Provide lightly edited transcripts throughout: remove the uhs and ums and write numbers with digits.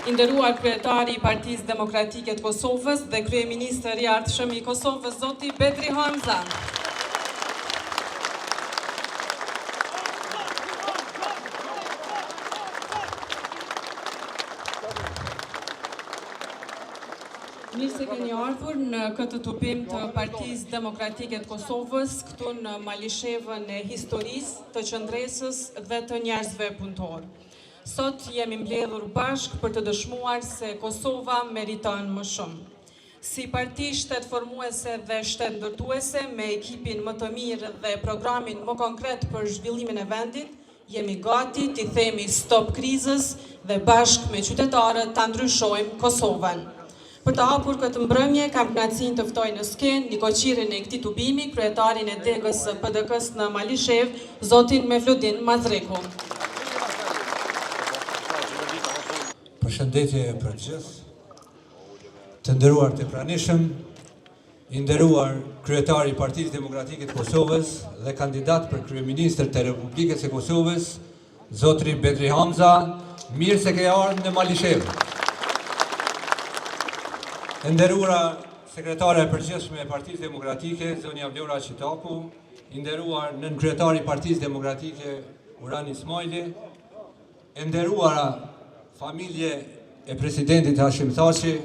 I nderuar kryetari I Partisë Demokratike të Kosovës dhe kryeministri I ardhshëm I Kosovës, zoti Bedri Hamza. Mirë se keni ardhur në këtë tupim të Partisë Demokratike të Kosovës, këtu në malishevën e historisë, të qëndresës dhe të njerëzve punëtor. Sot jemi mbledhur bashkë për të dëshmuar se Kosova meriton më shumë. Si parti shtetformuese dhe shtetndërtuese me ekipin më të mirë dhe programin më konkret për zhvillimin e vendit, jemi gati t'i themi stop krizës dhe bashkë me qytetarët ta ndryshojmë Kosovën. Për të hapur këtë mbrëmje, kam kënaqësinë të ftoj në skenë nikoqirin e këtij tubimi, kryetarin e degës së PDK-s në Malishev, zotin Mevludin Mazreku. Përshëndetje për gjithë, të nderuar të pranishëm, I nderuar kryetari I Partisë Demokratike të Kosovës dhe kandidat për kryeministër të Republikës së Kosovës, zotri Bedri Hamza, mirë se ke ardhur në Malishev. Të nderuara sekretare e përgjithshme e Partisë Demokratike, zonja Vlora Qitaku, I nderuar nënkryetari I Partisë Demokratike Urani Ismaili, e nderuara familje e presidentit Hashim Thaçi,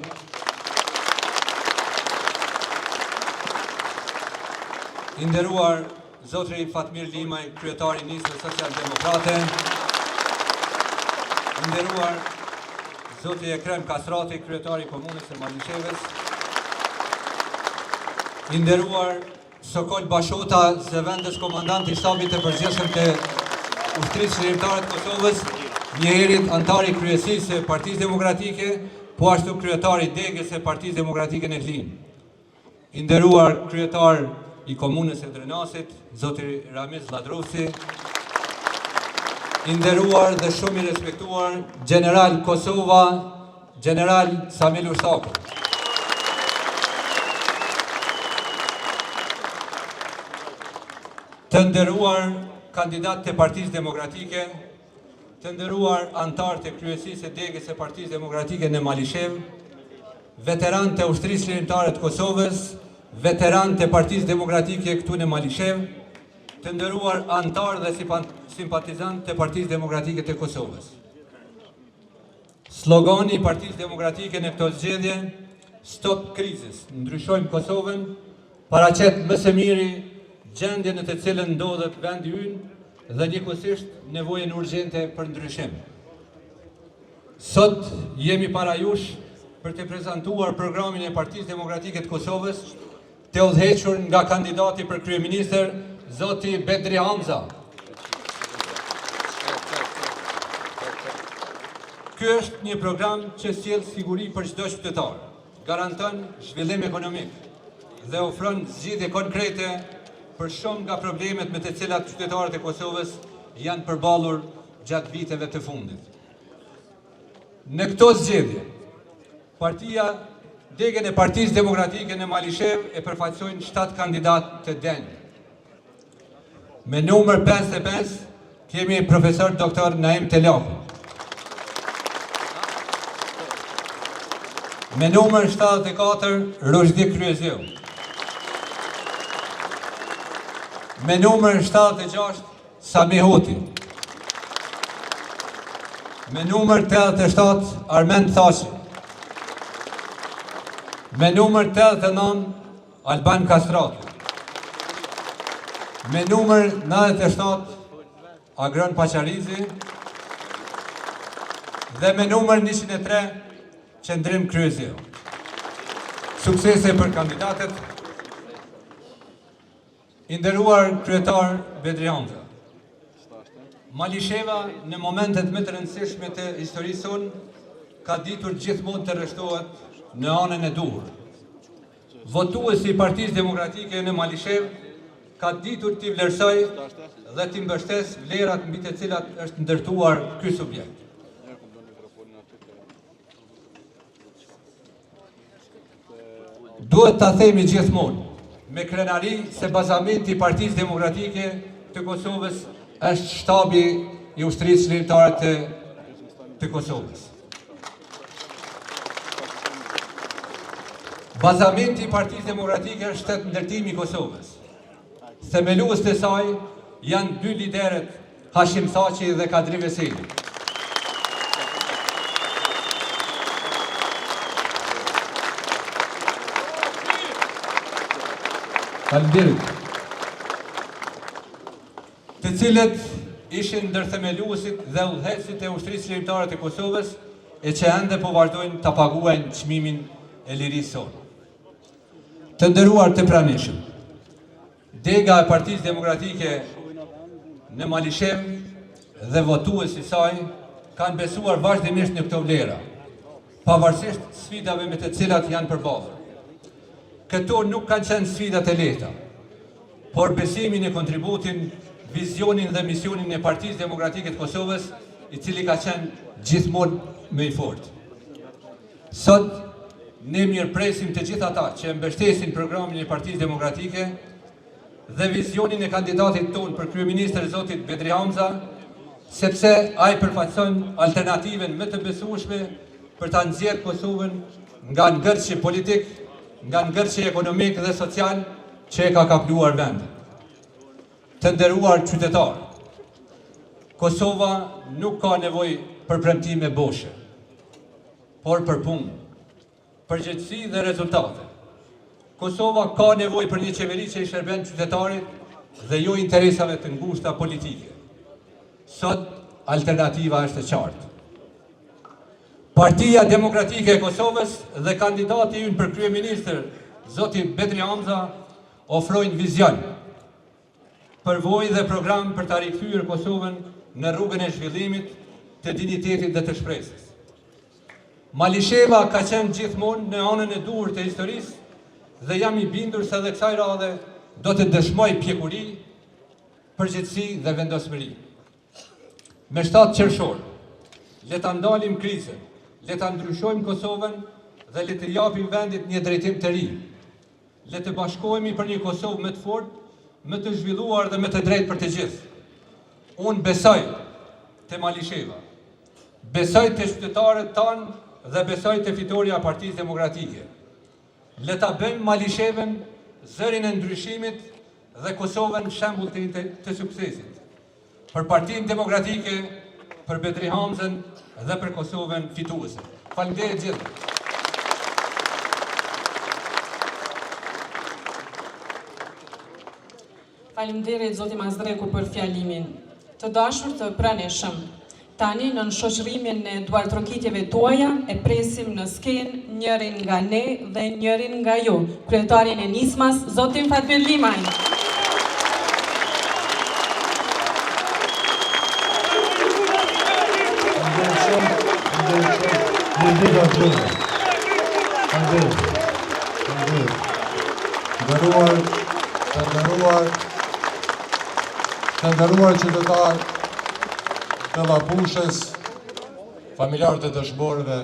I nderuar zotri Fatmir Limaj, kryetari I Nisës Social-Demokrate, I nderuar zotri Ekrem Kasrati, kryetari I Komunës së Malishevës, I nderuar Sokol Bashota, zëvendës komandant I shtabit të përgjithshëm të ushtrisë shërbëtare të Kosovës, njëherit antari kryesisë e Partisë Demokratike, po ashtu kryetari I degës e Partisë Demokratike në Klinj. I nderuar kryetar I Komunës së Drenasit, zoti Ramiz Ladrosi, I nderuar dhe shumë I respektuar General Kosova, General Samil Ursaku. Të nderuar kandidat të Partisë Demokratike, të nderuar antarë të kryesisë e degës e Partisë Demokratike në Malishev, veteran të ushtrisë shërbëtare të Kosovës, veteran të Partisë Demokratike këtu në Malishev, të nderuar antarë dhe simpatizant të Partisë Demokratike të Kosovës. Slogani I Partisë Demokratike në këto zgjedhje, stop krizës, ndryshojmë Kosovën, paraqet më së miri gjendje në të cilën ndodhet vendi ynë dhe njëkohësisht nevojën urgjente për ndryshim. Sot jemi para jush për të prezantuar programin e Partisë Demokratike të Kosovës, të udhëhequr nga kandidati për kryeministër, zoti Bedri Hamza. Ky është një program që sjell siguri për çdo qytetar, garanton zhvillim ekonomik dhe ofron zgjidhje konkrete për shumë nga problemet me të cilat qytetarët e Kosovës janë përballur gjatë viteve të fundit. Në këto zgjedhje, degën e Partisë Demokratike në Malishev e përfaqësojnë 7 kandidatë të denjë. Me numër 55 kemi profesor doktor Naim Telaku. Me numër 74 Rozhdi Kryezeu. Me numër 76 Sami Hoti. Me numër 87 Armend Thaçi. Me numër 89 Alban Kastrati. Me numër 97 Agron Paqarizi. Dhe me numër 103 Qendrim Kryezeu. Suksese për kandidatët. I nderuar kryetar Bedri Hamza. Malisheva në momentet më të rëndësishme të historisë sonë ka ditur gjithmonë të rreshtohet në anën e duhur. Votuesi I Partisë Demokratike në Malishev ka ditur t'i vlerësoj dhe t'i mbështes vlerat mbi të cilat është ndërtuar ky subjekt. Duhet ta themi gjithmonë me krenari se bazamenti I Partisë Demokratike të Kosovës është shtabi i ushtrisë shërbëtare të Kosovës. Bazamenti i Partisë Demokratike është shtetë ndërtimi i Kosovës. Themelues të saj janë dy liderët Hashim Thaçi dhe Kadri Veseli. Faleminderit. Të cilët ishin ndërthemeluesit dhe udhëheqësit e ushtrisë shërbëtare të Kosovës e që ende po vazhdojnë ta paguajnë çmimin e lirisë sonë. Të nderuar të pranishëm, dega e Partisë Demokratike në Malishev dhe votuesi saj kanë besuar vazhdimisht në këto vlera, pavarësisht sfidave me të cilat janë përballur. Këto nuk kanë qenë sfidat e lehta, por besimin e kontributin, vizionin dhe misionin e Partisë Demokratike të Kosovës, i cili ka qenë gjithmonë më i fortë. Sot ne mirëpresim të gjithë ata që mbështesin programin e Partisë Demokratike dhe vizionin e kandidatit tonë për kryeministër zotit Bedri Hamza, sepse ai përfaqëson alternativën më të besueshme për ta nxjerrë Kosovën nga ngërçi politik, nga ngërçi ekonomik dhe social që e ka kapluar vendin. Të nderuar qytetarë, Kosova nuk ka nevojë për premtime boshe, por për punë, përgjegjësi dhe rezultate. Kosova ka nevojë për një qeveri që i shërben qytetarit dhe jo interesave të ngushta politike. Sot alternativa është e qartë. Partia Demokratike e Kosovës dhe kandidati ynë për kryeministër, zoti Bedri Hamza, ofrojnë vizion, përvojë dhe program për ta rikthyer Kosovën në rrugën e zhvillimit, të dinjitetit dhe të shpresës. Malisheva ka qenë gjithmonë në anën e duhur të historisë dhe jam i bindur se edhe kësaj radhe do të dëshmoj pjekuri, përgjegjësi dhe vendosmëri. Me 7 qershor, le ta ndalim krizën, le ta ndryshojmë Kosovën dhe le të japim vendit një drejtim të ri. Le të bashkohemi për një Kosovë më të fortë, më të zhvilluar dhe më të drejtë për të gjithë. Unë besoj te Malisheva, besoj te qytetarët tanë dhe besoj te fitoria e Partisë Demokratike. Le ta bëjmë Malishevën zërin e ndryshimit dhe Kosovën shembull të suksesit. Për Partinë Demokratike, për Bedri Hamzën dhe për Kosovën fituese. Faleminderit gjithë. Faleminderit zoti Mazdreku për fjalimin. Të dashur të pranishëm, tani në shoqërimin e duartrokitjeve tuaja e presim në skenë njërin nga ne dhe njërin nga ju, kryetarin e nismas, zotin Fatmir Limaj. Të nderuar qytetar të Lapushes, familjarët e dëshmorëve,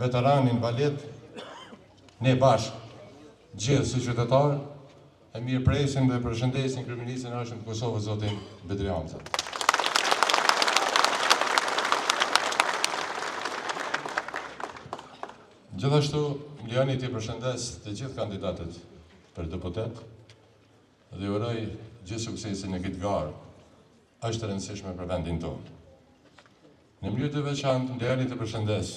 veteranin invalid, ne bashkë, gjithë si qytetarë, e mirëpresim dhe përshëndesim kryeministrin e Ashëm të Kosovës, zotin Bedri Hamza. Gjithashtu, lejoni t'i përshëndes të gjithë kandidatët për deputet dhe uroj gjithë suksesin e këtë garë, është të rëndësishme për vendin tonë. Në mënyrë të veçantë, lejoni të përshëndes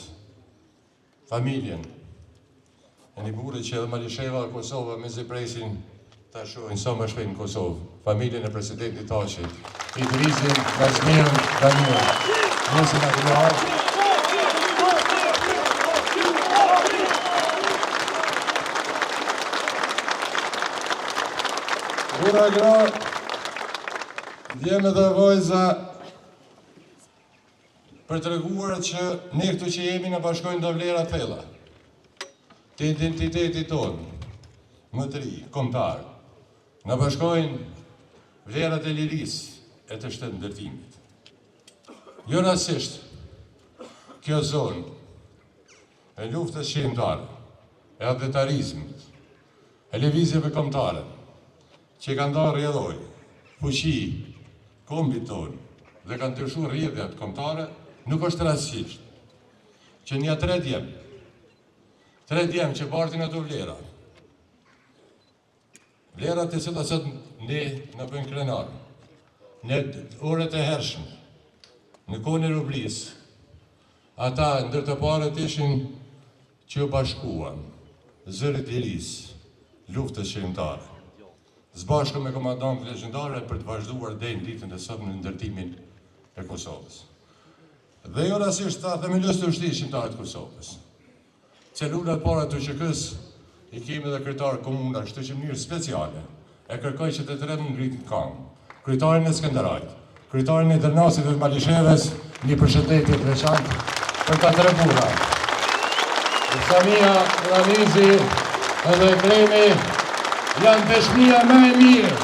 familjen e një burri që edhe Malisheva Kosova me zipresin të shohin sa më shpejt në Kosovë, familjen e presidentit Thaçit, Idrisin, Vazmirën, Danilën, Musin Aguilar. Bura gra, djemë dhe vojza për të reguar që ne këtu që jemi në bashkojnë do vlerat thella të identitetit tonë, më të ri, kombëtar, në bashkojnë vlerat e lirisë e të shtetë ndërtimit. Jo rasisht, kjo zonë e luftës shqiptare, e adetarizmit, e lëvizjeve kombëtare, që ka ndarë rjedhoj, fuqi, kombit tonë, dhe kanë tërshu rrjedhjet kombëtare, nuk është rastësisht që një 3 djem që bartin ato vlera. Vlerat të cilat sot ne në bëjnë krenar, në orët e hershme, në kohën e rublisë, ata ndër të parët ishin që u bashkuan, zërit i risë, luftës shqiptare, zbashku me komandantë legjendare për të vazhduar deri në ditën e sotme në ndërtimin e Kosovës. Dhe jo rastisht ta themelës të ushtrisë shqiptare të Kosovës. Celulat para të QK-s i kemi dhe kryetar komuna, kështu që në mënyrë speciale e kërkoj që të tërë ngritin këngë, kryetarin e Skënderajt, kryetarin e Dërnasit dhe Malisheves, një përshëndetje të veçantë për ta tre burra. Samia, Ramizi edhe Kremi janë dëshmia më e mirë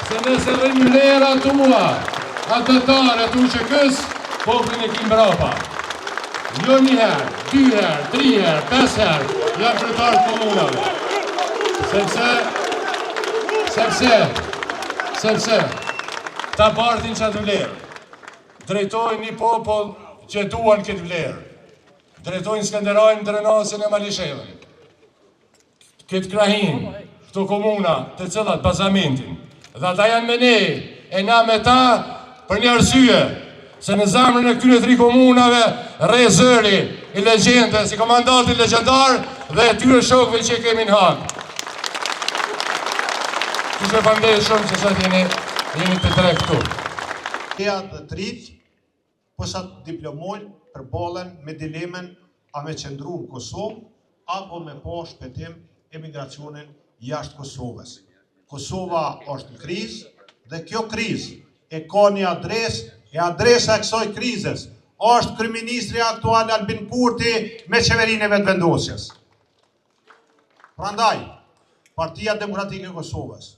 se nëse rrim vlera tua, atëtare të QK-s, popullin e kim mbrapa. Jo një herë, 2 herë, 3 herë, 5 herë, janë kryetarë të komunave. Sepse, ta bartin që atë vlerë. Drejtojnë një popull që duan këtë vlerë. Drejtojnë Skënderajnë, Drenasin e Malishevën. Këtë krahin, këto komuna të cilat bazamentin. Dhe ata janë me ne, e na me ta për një arsye. Se në zemrën e këtyre 3 komunave rre zëri i legjendës, i komandantit legjendar dhe e tyre shokëve që kemi në Hag. Kështë pandej shumë që sot jeni të 3 këtu. Kja dhe të rritë, pësat diplomojnë për bolen me dilemen a me qëndru në Kosovë, apo me po shpetim emigracionin jashtë Kosovës. Kosova është në krizë dhe kjo krizë e ka një adresë. E adresa e kësoj krizës është kryeministri aktual Albin Kurti me qeverinë e vetëvendosjes. Prandaj, Partia Demokratike e Kosovës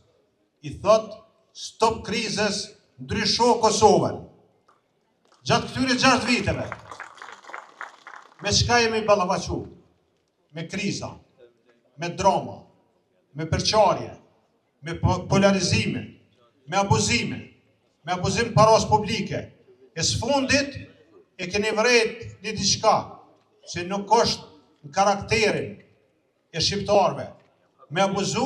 i thot stop krizës, ndrysho Kosovën. Gjatë këtyre 6 viteve, me çka jemi ballafaqu? Me kriza, me drama, me përçarje, me polarizime, me abuzime. Me abuzim paros publike, e sfundit e keni vrejt një diçka që nuk është në karakterin e shqiptarve, me abuzu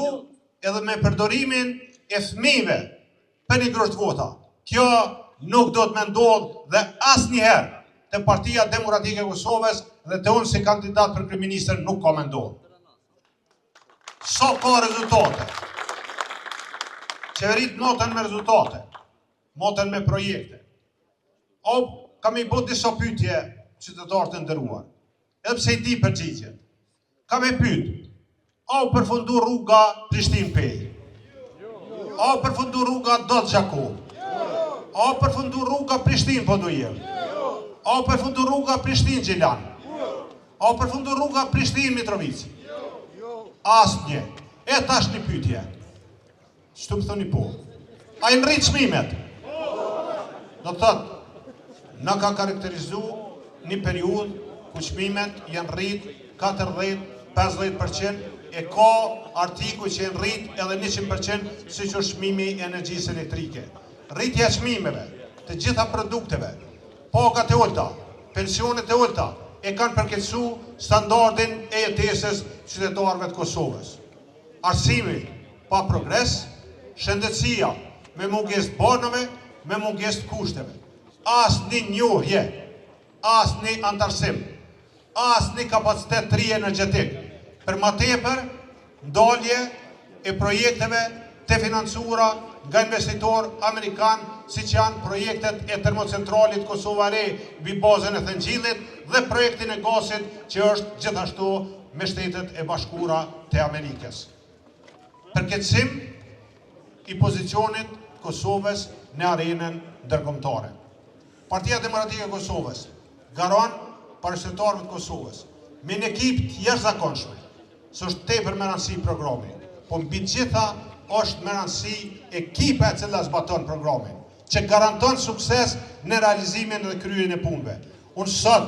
edhe me përdorimin e fëmijëve për një grosht vota. Kjo nuk do të me ndodhë dhe asnjëherë të Partia Demokratike e Kosovës dhe të unë si kandidat për kryeministër nuk ka me ndodhë. So ka rezultate. Qeverit notën me rezultate. Motën me projekte. O, kam i bot disa pyetje qytetarë të ndëruar. Edhe pse i di përgjigjen. Kam i pyet, o përfundu rruga Prishtinë-Pejë? O përfundu rruga Dot Gjakob? O përfundu rruga Prishtinë-Podujev? O përfundu rruga Prishtinë-Gjilan? O përfundu rruga Prishtinë-Mitrovica? Asnjë. E tash një pyetje. Ç'të më thoni po? A i nrrit çmimet? Do të thëtë, në ka karakterizu një periud ku çmimet janë rrit 40-50%, e ka artikuj që janë rrit edhe 100% si që çmimi i energjisë elektrike. Rritja çmimeve të gjitha produkteve, pagat e ulta, pensionet e ulta, e kanë përkeqësu standardin e jetesës qytetarëve të Kosovës. Arsimi pa progres, shëndetësia me mungesë të banave, me mungesë të kushteve. As një njohje, as një antarësim, as një kapacitet të ri energjetik. Për më tepër, ndalje e projekteve të financura nga investitor amerikan, si që janë projektet e termocentralit Kosova Re mbi bazën e Thëngjillit dhe projektin e gasit që është gjithashtu me Shtetet e Bashkuara të Amerikës. Përkeqësim i pozicionit Kosovës në arenën ndërkombëtare. Partia Demokratike e Kosovës garon parashtettarëve të Kosovës me një ekip të jashtëzakonshëm. S'është tepër me rëndësi programi, po mbi të gjitha është me rëndësi ekipa e cila zbaton programin, që garanton sukses në realizimin dhe kryerin e punëve. Unë sot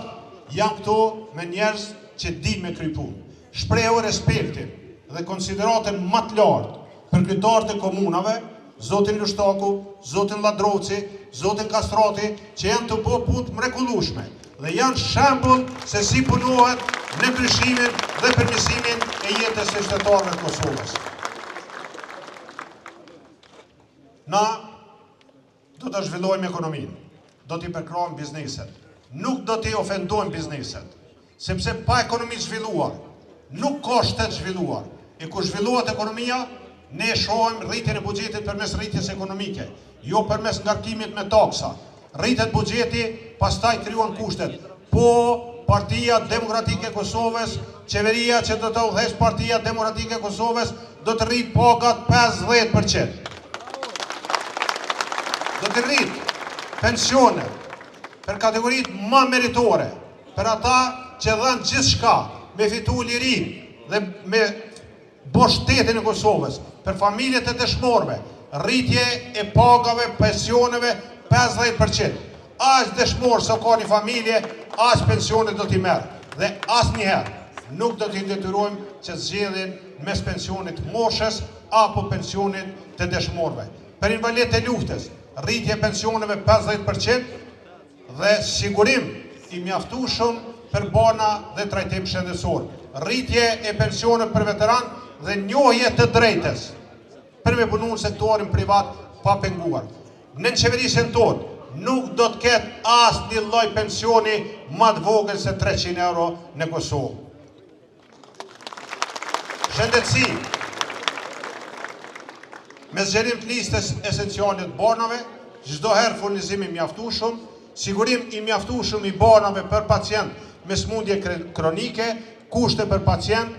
jam këtu me njerëz që din me kry punë. Shprehu respektin dhe konsideratën më të lartë për kryetarët e komunave, zotin Lushtaku, zotin Ladroci, zotin Kastrati, që janë të bo punë mrekullueshme dhe janë shembull se si punohet në ndryshimin dhe përmirësimin e jetës së qytetarëve të Kosovës. Na do të zhvillojmë ekonominë, do t'i përkrojmë bizneset, nuk do t'i ofendojmë bizneset, sepse pa ekonomi zhvilluar, nuk ka shtet zhvilluar. E kur zhvillohet ekonomia, ne shohim rritjen e buxhetit përmes rritjes ekonomike, jo përmes ngarkimit me taksa. Rritet buxheti, pastaj krijohen kushtet. Po Partia Demokratike e Kosovës, qeveria që do të udhëheq Partia Demokratike e Kosovës, do të rrit pagat 50%. Do të rrit pensionet për kategoritë më meritore, për ata që dhanë gjithçka me fitu liri dhe me bo shtetin e Kosovës, për familjet e dëshmorëve, rritje e pagave, pensioneve 50%. As dëshmorë sa ka një familje, as pensionet do t'i merë. Dhe as njëherë nuk do t'i detyrojmë që zgjedhin mes pensionit moshës apo pensionit të dëshmorëve. Për invalidët e luftës, rritje pensioneve 50% dhe sigurim i mjaftueshëm për bana dhe trajtim shëndetësor. Rritje e pensioneve për veteran dhe njohje të drejtës për me punu në sektorin privat pa penguar. Në qeverisën tonë nuk do të ketë as një lloj pensioni më të vogël se 300 euro në Kosovë. Shëndetësi, me zgjerim të listës esenciale të banave, çdo herë furnizim i mjaftueshëm, sigurim i mjaftueshëm i banave për pacient me smundje kronike, kushte për pacient,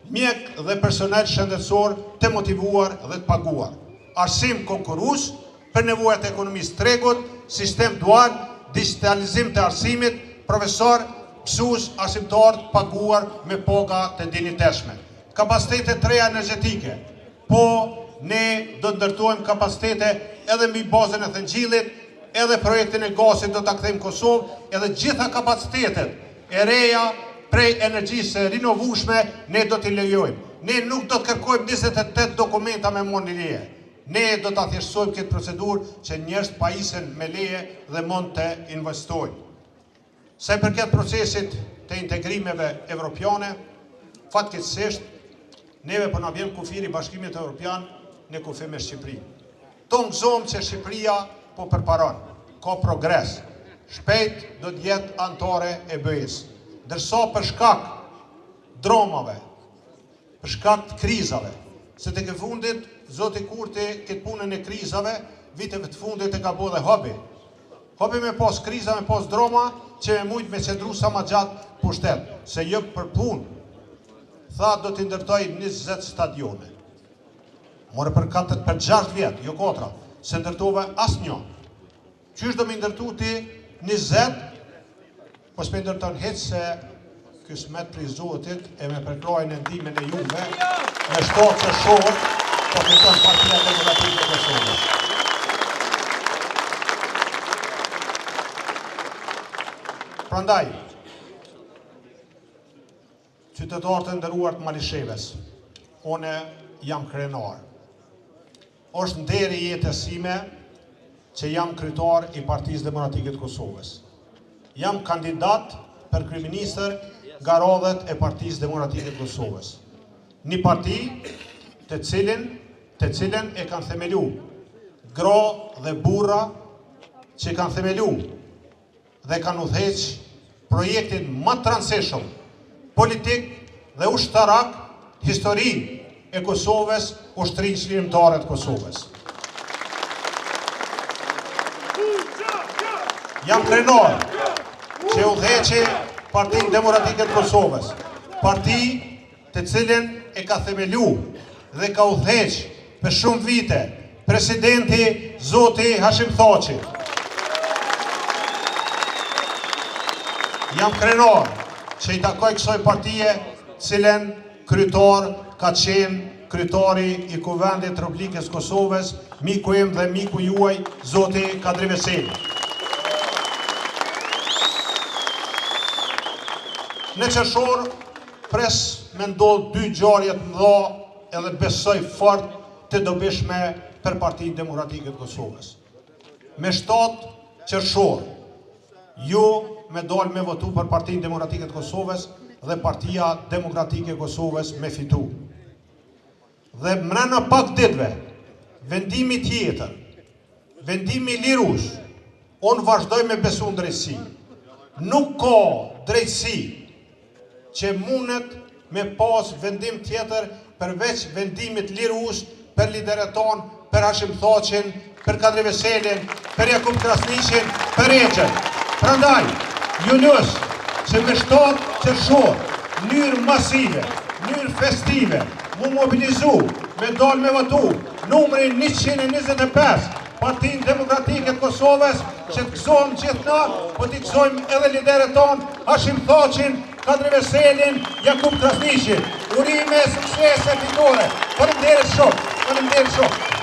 mjek dhe personel shëndetësor të motivuar dhe të paguar. Arsim konkurrues për nevojat e ekonomisë tregut, sistem dual, digitalizim të arsimit, profesor, mësues, arsimtar të paguar me paga të dinjiteshme. Kapacitete të reja energjetike, po ne do të ndërtojmë kapacitete edhe mbi bazën e Thëngjillit, edhe projektin e gasit do ta kthejmë Kosovë, edhe gjitha kapacitetet e reja prej energjisë rinovueshme ne do t'i lejojmë. Ne nuk do të kërkojmë 28 dokumenta me mund një leje. Ne do të thjeshtësojmë këtë procedurë që njerëz pajisen me leje dhe mund të investojnë. Sa i përket procesit të integrimeve evropiane, fatkeqësisht neve po na vjen kufiri Bashkimit Evropian në kufi me Shqipërinë. To gëzojmë që Shqipëria po përparon, ka progres. Shpejt do të jetë anëtare e BE-s. Ndërsa për shkak dramave, për shkak të krizave, se të ke fundit Zoti Kurti këtë punën e krizave, viteve të fundit e ka bo dhe hobi. Hobi me pas kriza, me pas drama, që me mujtë me qedru sa ma gjatë pushtet, se jë për punë. Tha do t'i ndërtoj 20 stadione. More për 6 vjetë, jo 4, se ndërtove as një. Qysh do me ndërtu ti 20, po s'me ndërton heq se kësmet për i Zotit e me përkrojnë e ndimin e juve, me shtotë që shohët, po fiton Partia Demokratike e Kosovës. Prandaj, qytetarët e nderuar të Malisheves, one jam krenar. Është nderi jetës sime që jam kryetar i Partisë Demokratike të Kosovës. Jam kandidat për kryeministër nga radhët e Partisë Demokratike të Kosovës. Një parti të cilën e kanë themelu gra dhe burra që kanë themelu dhe kanë udhëheq projektin më të rëndësishëm politik dhe ushtarak historinë e Kosovës, ushtrisë çlirimtare të Kosovës. Jam krenar që udhëheqi Partinë Demokratike të Kosovës, parti të cilën e ka themelu dhe ka udhëheq për shumë vite presidenti Zoti Hashim Thaçi. Jam krenar që i takoj kësaj partije cilën kryetar ka qenë kryetari i Kuvendit Republikës Kosovës, miku im dhe miku juaj, Zoti Kadri Veseli. Në qershor pres me ndodh 2 ngjarje të mëdha edhe besoj fort të dobishme për Partinë Demokratike të Kosovës. Me 7 qershor, ju me dalë me votu për Partinë Demokratike të Kosovës dhe Partia Demokratike e Kosovës me fitu. Dhe mrena pak ditëve, vendimi tjetër, vendimi lirush, unë vazhdoj me besu në drejtësi. Nuk ka drejtësi që mundet me pas vendim tjetër përveç vendimit lirush për liderët tonë, për Hashim Thaçin, për Kadri Veselin, për Jakub Krasniqin, për Eqen. Prandaj, ju lus që me 7 qershor, mënyrë masive, mënyrë festive, mu mobilizu, me dalë me votu, numrin 125, Partinë Demokratike të Kosovës, që të gëzojmë gjithna, po të gëzojmë edhe liderët tonë, Hashim Thaçin, Kadri Veselin, Jakub Krasniqin. Urime, suksese, fitore. Faleminderit shumë.